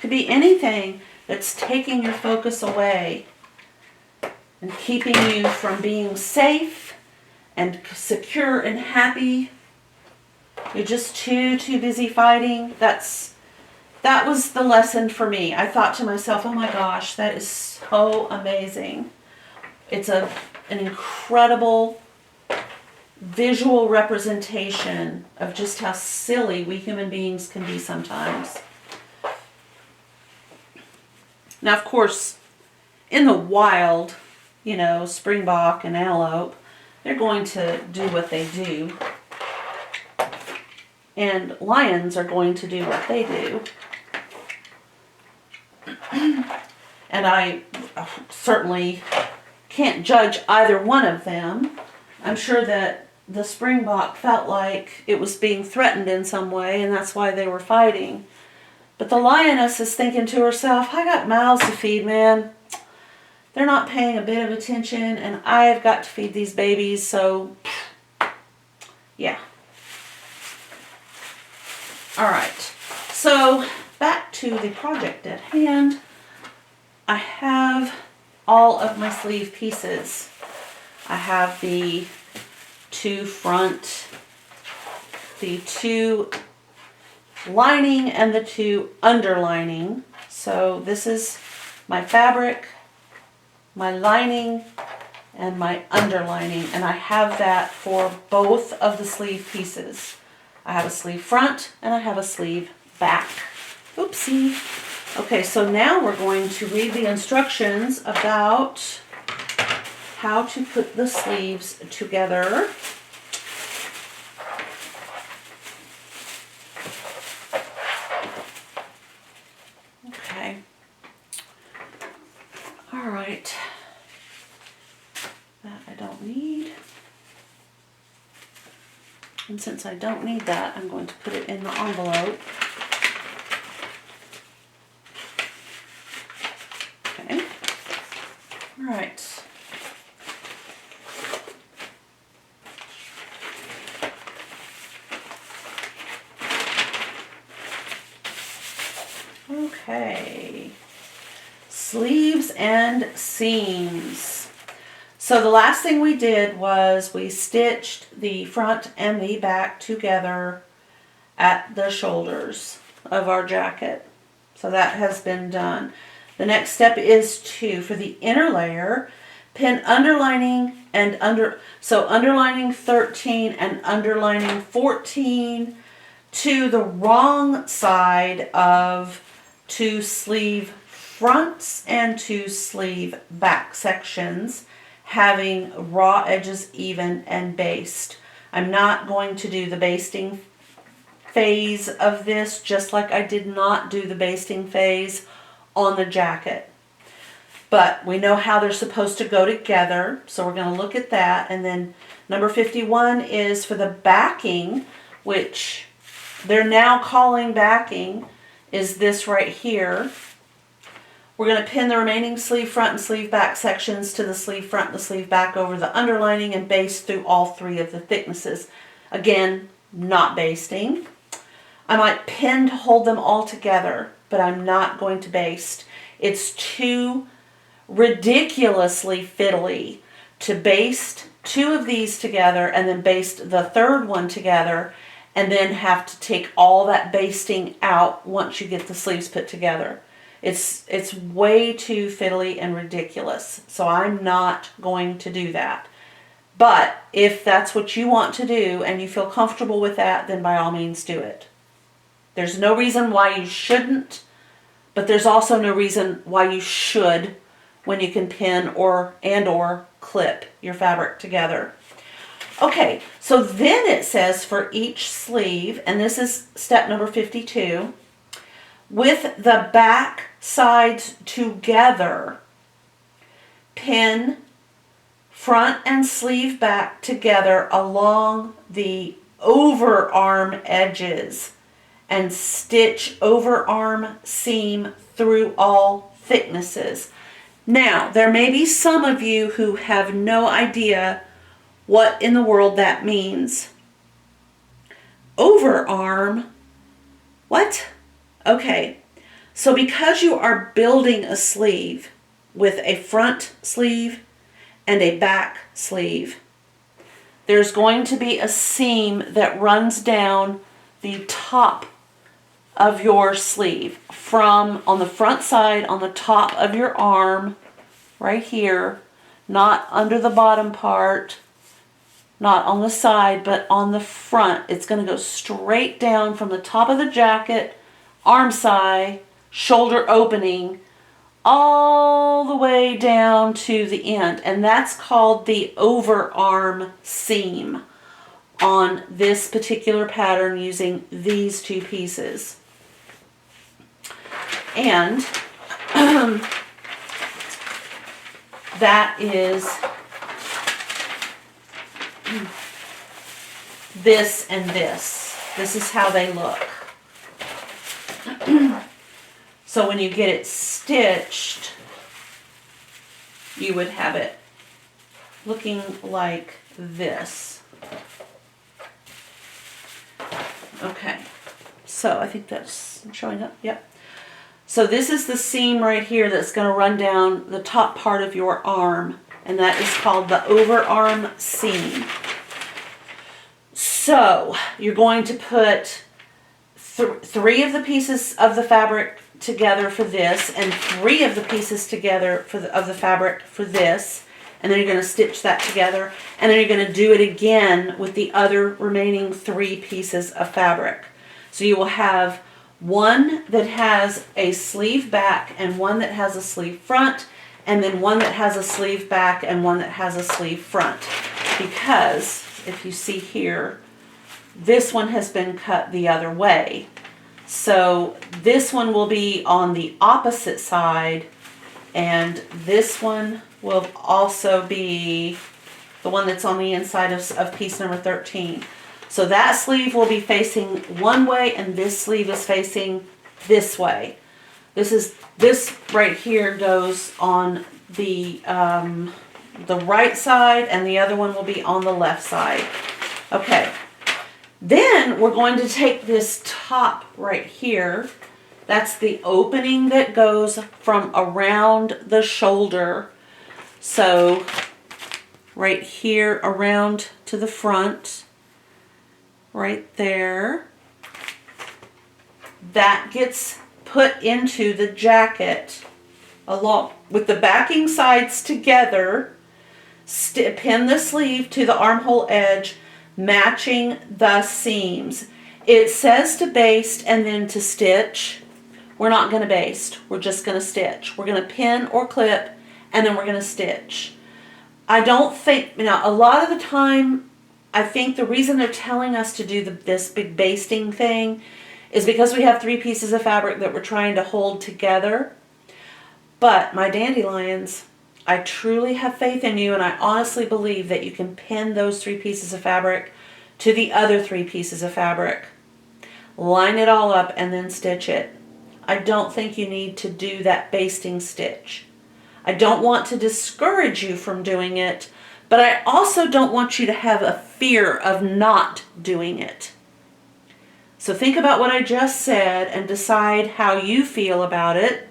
Could be anything that's taking your focus away and keeping you from being safe and secure and happy. You're just too busy fighting. That was the lesson for me. I thought to myself, oh my gosh, that is so amazing. It's an incredible visual representation of just how silly we human beings can be sometimes. Now, of course, in the wild, you know, springbok and antelope, they're going to do what they do. And lions are going to do what they do. And I certainly can't judge either one of them. I'm sure that the springbok felt like it was being threatened in some way, and that's why they were fighting. But the lioness is thinking to herself, I got mouths to feed, man. They're not paying a bit of attention, and I've got to feed these babies, so yeah. Alright, so back to the project at hand. I have all of my sleeve pieces. I have the two front, the two lining, and the two underlining. So this is my fabric, my lining, and my underlining, and I have that for both of the sleeve pieces. I have a sleeve front and I have a sleeve back. Oopsie. Okay, so now we're going to read the instructions about how to put the sleeves together. Okay. All right. That I don't need. And since I don't need that, I'm going to put it in the envelope. Okay. All right. Okay. Sleeves and seams. So the last thing we did was we stitched the front and the back together at the shoulders of our jacket. So that has been done. The next step is to, for the inner layer, pin underlining and underlining 13 and underlining 14 to the wrong side of two sleeve fronts and two sleeve back sections, having raw edges even and basted. I'm not going to do the basting phase of this, just like I did not do the basting phase on the jacket. But we know how they're supposed to go together, so we're going to look at that. And then number 51 is for the backing, which they're now calling backing, is this right here. We're going to pin the remaining sleeve front and sleeve back sections to the sleeve front and the sleeve back over the underlining and baste through all three of the thicknesses. Again, not basting. I might pin to hold them all together, but I'm not going to baste. It's too ridiculously fiddly to baste two of these together and then baste the third one together and then have to take all that basting out once you get the sleeves put together. It's way too fiddly and ridiculous, so I'm not going to do that. But if that's what you want to do and you feel comfortable with that, then by all means do it. There's no reason why you shouldn't, but there's also no reason why you should when you can pin or clip your fabric together. Okay, so then it says for each sleeve, and this is step number 52, with the back sides together, pin front and sleeve back together along the overarm edges and stitch overarm seam through all thicknesses. Now, there may be some of you who have no idea what in the world that means. Overarm? What? Okay. So because you are building a sleeve with a front sleeve and a back sleeve, there's going to be a seam that runs down the top of your sleeve from on the front side on the top of your arm right here, not under the bottom part, not on the side, but on the front. It's going to go straight down from the top of the jacket, arm side, shoulder opening, all the way down to the end. And that's called the overarm seam on this particular pattern using these two pieces. And that is this and this. This is how they look. So when you get it stitched, you would have it looking like this. Okay, so I think that's showing up. Yep. So this is the seam right here that's going to run down the top part of your arm, and that is called the overarm seam. So you're going to put three of the pieces of the fabric together for this, and three of the pieces together of the fabric for this, and then you're going to stitch that together, and then you're going to do it again with the other remaining three pieces of fabric. So you will have one that has a sleeve back and one that has a sleeve front, and then one that has a sleeve back and one that has a sleeve front. Because if you see here, this one has been cut the other way. So this one will be on the opposite side, and this one will also be the one that's on the inside of piece number 13. So that sleeve will be facing one way and this sleeve is facing this way. This right here goes on the right side, and the other one will be on the left side. Okay. Then we're going to take this top right here. That's the opening that goes from around the shoulder. So right here around to the front, right there. That gets put into the jacket along with the backing sides together. Pin the sleeve to the armhole edge, matching the seams. It says to baste and then to stitch. We're not going to baste. We're just going to stitch. We're going to pin or clip, and then we're going to stitch. I don't think, a lot of the time, I think the reason they're telling us to do this big basting thing is because we have three pieces of fabric that we're trying to hold together. But my dandelions, I truly have faith in you, and I honestly believe that you can pin those three pieces of fabric to the other three pieces of fabric. Line it all up and then stitch it. I don't think you need to do that basting stitch. I don't want to discourage you from doing it, but I also don't want you to have a fear of not doing it. So think about what I just said and decide how you feel about it,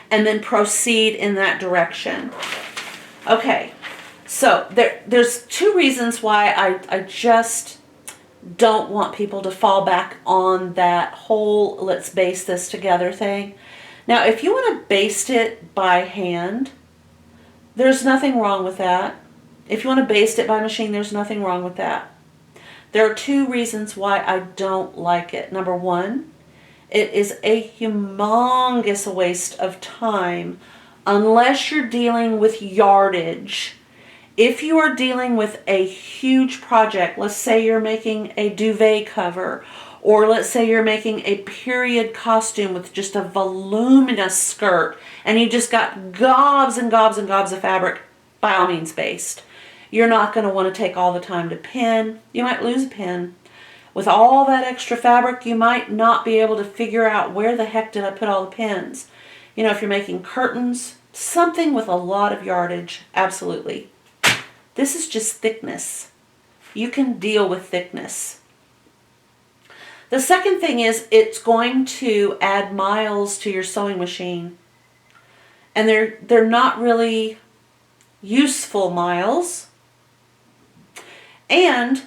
and then proceed in that direction. Okay, so there's two reasons why I just don't want people to fall back on that whole let's baste this together thing. Now, if you want to baste it by hand, there's nothing wrong with that. If you want to baste it by machine, there's nothing wrong with that. There are two reasons why I don't like it. Number one, it is a humongous waste of time unless you're dealing with yardage. If you are dealing with a huge project, let's say you're making a duvet cover, or let's say you're making a period costume with just a voluminous skirt, and you just got gobs and gobs and gobs of fabric, by all means baste. You're not going to want to take all the time to pin. You might lose a pin. With all that extra fabric, you might not be able to figure out where the heck did I put all the pins. You know, if you're making curtains, something with a lot of yardage, absolutely. This is just thickness. You can deal with thickness. The second thing is it's going to add miles to your sewing machine. And they're not really useful miles. And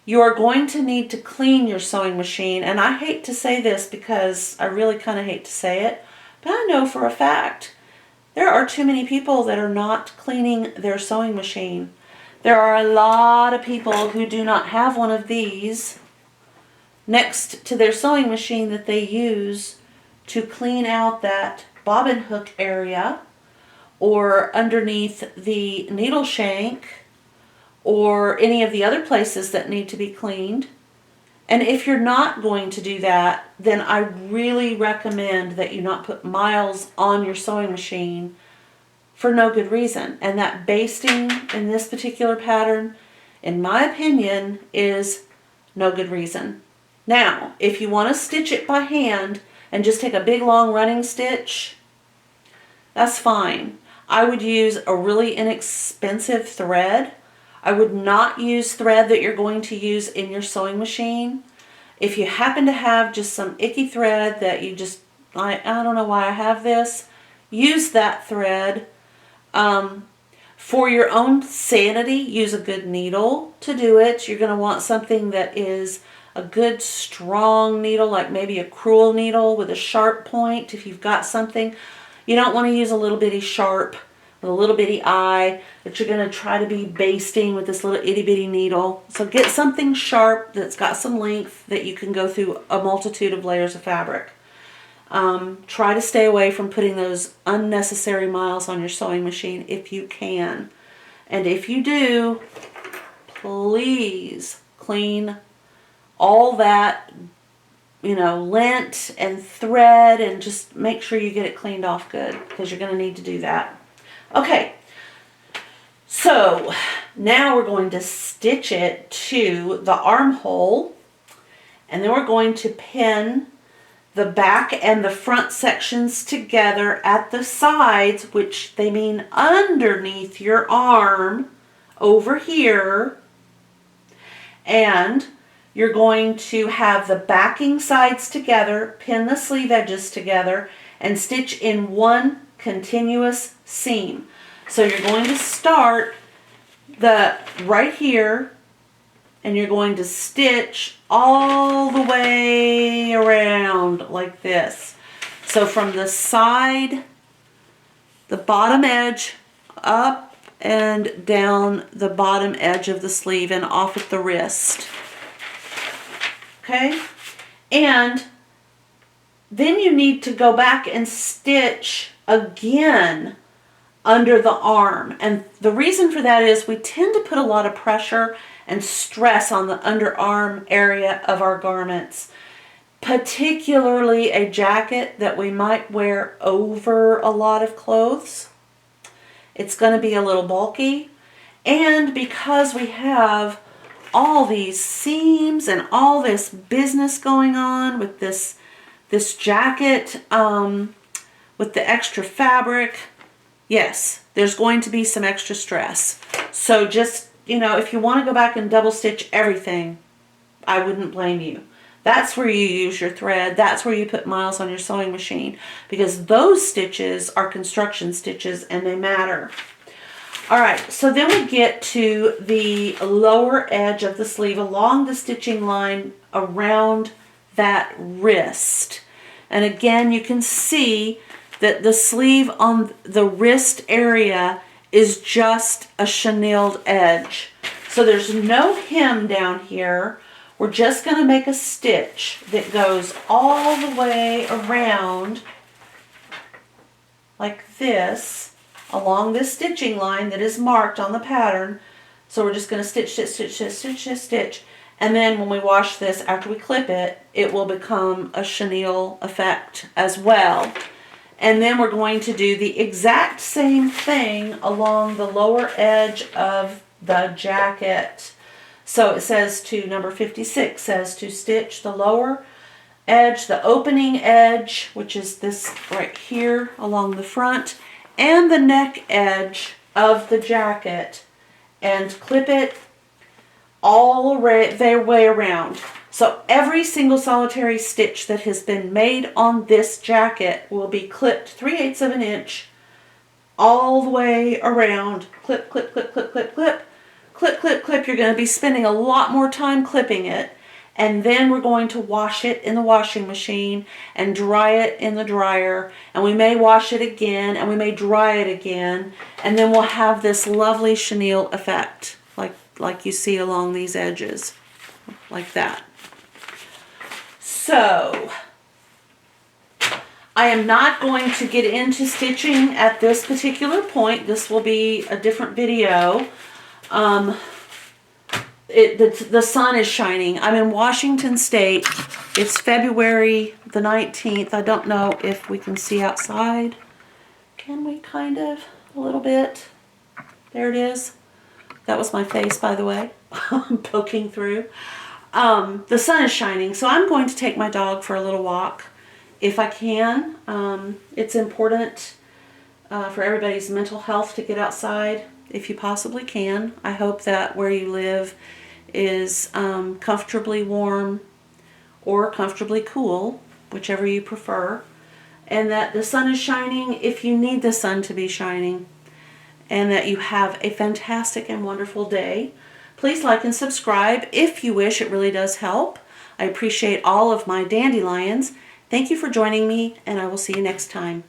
you're going to need to clean your sewing machine. And I hate to say this because I really kind of hate to say it, but I know for a fact there are too many people that are not cleaning their sewing machine. There are a lot of people who do not have one of these next to their sewing machine that they use to clean out that bobbin hook area or underneath the needle shank or any of the other places that need to be cleaned. And if you're not going to do that, then I really recommend that you not put miles on your sewing machine for no good reason. And that basting in this particular pattern, in my opinion, is no good reason. Now, if you want to stitch it by hand and just take a big long running stitch, that's fine. I would use a really inexpensive thread. I would not use thread that you're going to use in your sewing machine. If you happen to have just some icky thread that you just, I don't know why I have this, use that thread. For your own sanity, use a good needle to do it. You're going to want something that is a good strong needle, like maybe a crewel needle with a sharp point if you've got something. You don't want to use a little bitty sharp with a little bitty eye that you're going to try to be basting with this little itty bitty needle. So get something sharp that's got some length that you can go through a multitude of layers of fabric. Try to stay away from putting those unnecessary miles on your sewing machine if you can. And if you do, please clean all that, lint and thread, and just make sure you get it cleaned off good, because you're going to need to do that. Okay, so now we're going to stitch it to the armhole, and then we're going to pin the back and the front sections together at the sides, which they mean underneath your arm over here. And you're going to have the backing sides together, pin the sleeve edges together, and stitch in one continuous seam. So you're going to start right here, and you're going to stitch all the way around like this. So from the side, the bottom edge, up and down the bottom edge of the sleeve and off at the wrist. Okay? And then you need to go back and stitch again under the arm. And the reason for that is we tend to put a lot of pressure and stress on the underarm area of our garments, particularly a jacket that we might wear over a lot of clothes. It's going to be a little bulky, and because we have all these seams and all this business going on with this jacket, with the extra fabric, yes, there's going to be some extra stress. So just, if you want to go back and double stitch everything, I wouldn't blame you. That's where you use your thread. That's where you put miles on your sewing machine, because those stitches are construction stitches and they matter. All right, so then we get to the lower edge of the sleeve along the stitching line around that wrist. And again, you can see that the sleeve on the wrist area is just a chenilled edge. So there's no hem down here. We're just going to make a stitch that goes all the way around like this along this stitching line that is marked on the pattern. So we're just going to stitch, stitch, stitch, stitch, stitch, stitch, stitch. And then when we wash this, after we clip it, it will become a chenille effect as well. And then we're going to do the exact same thing along the lower edge of the jacket. So it says number 56 says to stitch the lower edge, the opening edge, which is this right here along the front, and the neck edge of the jacket, and clip it their way around. So every single solitary stitch that has been made on this jacket will be clipped 3/8 of an inch all the way around. Clip, clip, clip, clip, clip, clip, clip, clip, clip. You're going to be spending a lot more time clipping it. And then we're going to wash it in the washing machine and dry it in the dryer. And we may wash it again and we may dry it again. And then we'll have this lovely chenille effect like you see along these edges. Like that. So, I am not going to get into stitching at this particular point. This will be a different video. The sun is shining. I'm in Washington State. It's February the 19th. I don't know if we can see outside. Can we kind of? A little bit. There it is. That was my face, by the way. I'm poking through. The sun is shining, so I'm going to take my dog for a little walk if I can. It's important for everybody's mental health to get outside if you possibly can. I hope that where you live is comfortably warm or comfortably cool, whichever you prefer, and that the sun is shining if you need the sun to be shining, and that you have a fantastic and wonderful day. Please like and subscribe if you wish. It really does help. I appreciate all of my dandelions. Thank you for joining me, and I will see you next time.